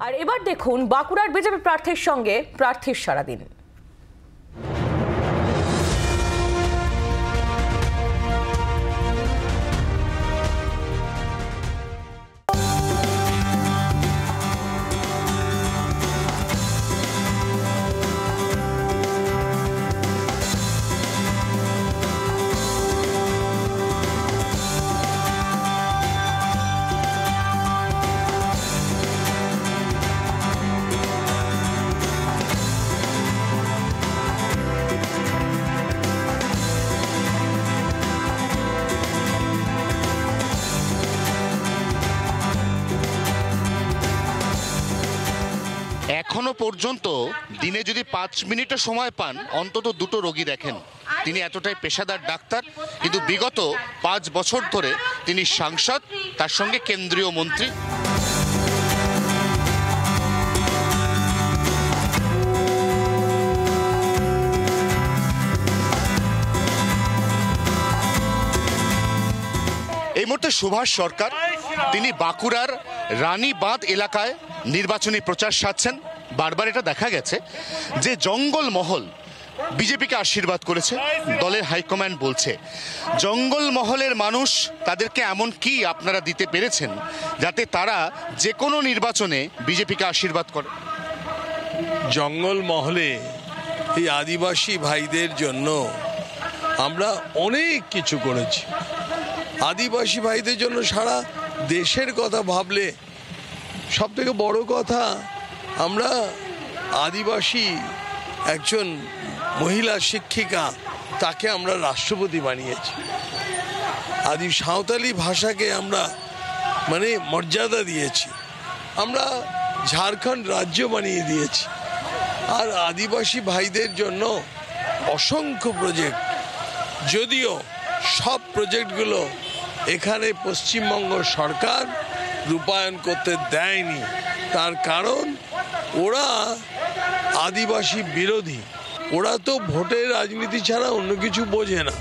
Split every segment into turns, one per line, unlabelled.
আর এবার দেখুন বাঁকুড়ার বিজেপি প্রার্থীর সঙ্গে প্রার্থীর সারাদিন।
এখনো পর্যন্ত দিনে যদি 5 মিনিটও সময় পান অন্তত দুটো রোগী দেখেন। তিনি এতটাই পেশাদার ডাক্তার, কিন্তু বিগত 5 বছর ধরে তিনি সাংসদ, তার সঙ্গে কেন্দ্রীয় মন্ত্রী। এই মুহূর্তে সুভাষ সরকার তিনি বাঁকুড়ার রানীবাঁধ এলাকায় নির্বাচনী প্রচার সারছেন। বারবার এটা দেখা গেছে যে জঙ্গলমহল বিজেপিকে আশীর্বাদ করেছে। দলের হাইকমান্ড বলছে জঙ্গলমহলের মানুষ তাদেরকে এমন কি আপনারা দিতে পেরেছেন যাতে তারা যে কোনো নির্বাচনে বিজেপিকে আশীর্বাদ করে।
জঙ্গলমহলে এই আদিবাসী ভাইদের জন্য আমরা অনেক কিছু করেছি। আদিবাসী ভাইদের জন্য সারা দেশের কথা ভাবলে সব থেকে বড় কথা, আমরা আদিবাসী একজন মহিলা শিক্ষিকা, তাকে আমরা রাষ্ট্রপতি বানিয়েছি। আদি সাঁওতালি ভাষাকে আমরা মর্যাদা দিয়েছি। আমরা ঝাড়খণ্ড রাজ্য বানিয়ে দিয়েছি। আর আদিবাসী ভাইদের জন্য অসংখ্য প্রজেক্ট, যদিও সব প্রজেক্টগুলো এখানে পশ্চিমবঙ্গ সরকার রূপায়ণ করতে দেয়নি। তার কারণ ওরা আদিবাসী বিরোধী, ওরা তো ভোটের রাজনীতি ছাড়া অন্য কিছু বোঝে না।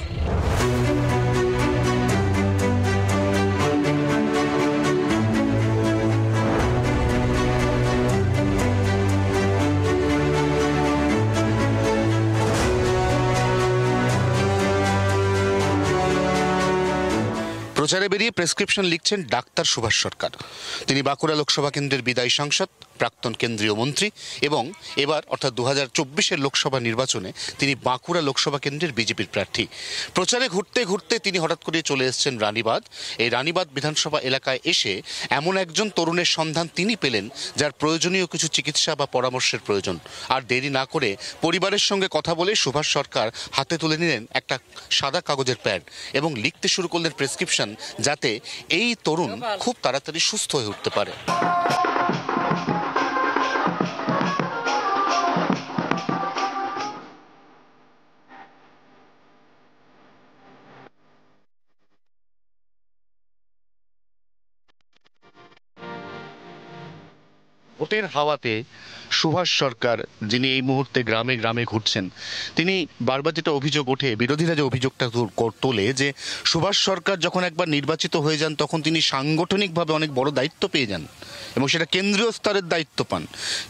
প্রচারে বেরিয়ে প্রেসক্রিপশন লিখছেন ডাক্তার সুভাষ সরকার। তিনি বাঁকুড়া লোকসভা কেন্দ্রের বিদায়ী সাংসদ, প্রাক্তন কেন্দ্রীয় মন্ত্রী এবং এবার অর্থাৎ 2024-এর লোকসভা নির্বাচনে তিনি বাঁকুড়া লোকসভা কেন্দ্রের বিজেপির প্রার্থী। প্রচারে ঘুরতে ঘুরতে তিনি হঠাৎ করে চলে এসেছেন রানীবাঁধ। এই রানীবাঁধ বিধানসভা এলাকায় এসে এমন একজন তরুণের সন্ধান তিনি পেলেন যার প্রয়োজনীয় কিছু চিকিৎসা বা পরামর্শের প্রয়োজন। আর দেরি না করে পরিবারের সঙ্গে কথা বলে সুভাষ সরকার হাতে তুলে নিলেন একটা সাদা কাগজের প্যাড এবং লিখতে শুরু করলেন প্রেসক্রিপশন, যাতে এই তরুণ খুব তাড়াতাড়ি সুস্থ হয়ে উঠতে পারে। ভোটের হাওয়াতে সুভাষ সরকার, যিনি এই মুহূর্তে গ্রামে গ্রামে ঘুরছেন, তিনি বারবার যেটা অভিযোগ ওঠে, বিরোধীরা যে অভিযোগটা তোলে যে সুভাষ সরকার যখন একবার নির্বাচিত হয়ে যান তখন তিনি সাংগঠনিকভাবে অনেক বড় দায়িত্ব পেয়ে যান এবং সেটা কেন্দ্রীয় স্তরের দায়িত্ব পান।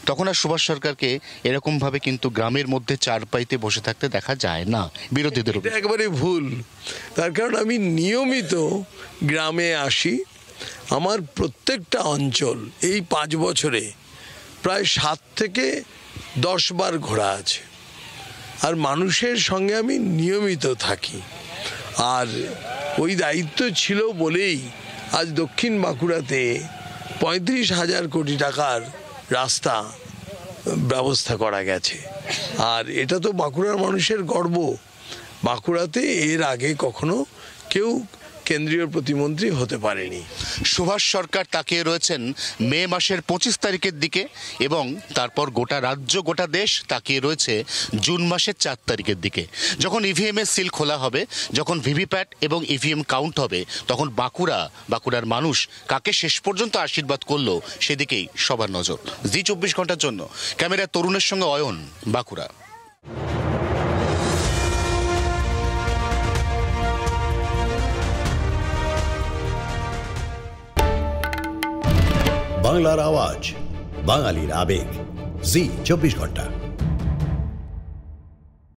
তখন আর সুভাষ সরকারকে এরকমভাবে কিন্তু গ্রামের মধ্যে চারপাইতে বসে থাকতে দেখা যায় না। বিরোধীদের
একেবারে ভুল। তার কারণ আমি নিয়মিত গ্রামে আসি। আমার প্রত্যেকটা অঞ্চল এই 5 বছরে প্রায় 7 থেকে 10 বার ঘোরা আছে। আর মানুষের সঙ্গে আমি নিয়মিত থাকি। আর ওই দায়িত্ব ছিল বলেই আজ দক্ষিণ বাঁকুড়াতে 35,000 কোটি টাকার রাস্তা ব্যবস্থা করা গেছে। আর এটা তো বাঁকুড়ার মানুষের গর্ব। বাঁকুড়াতে এর আগে কখনো কেউ কেন্দ্রীয় প্রতিমন্ত্রী হতে পারেনি।
সুভাষ সরকার তাকিয়ে রয়েছেন মে মাসের 25 তারিখের দিকে এবং তারপর গোটা রাজ্য, গোটা দেশ তাকিয়ে রয়েছে জুন মাসের 4 তারিখের দিকে। যখন ইভিএম এর সিল খোলা হবে, যখন ভিভিপ্যাট এবং ইভিএম কাউন্ট হবে, তখন বাঁকুড়ার মানুষ কাকে শেষ পর্যন্ত আশীর্বাদ করলো সেদিকেই সবার নজর। জি 24 ঘন্টার জন্য ক্যামেরায় তরুণের সঙ্গে অয়ন, বাঁকুড়া।
বাংলার আওয়াজ, বাঙালির আবেগ জি 24 ঘন্টা।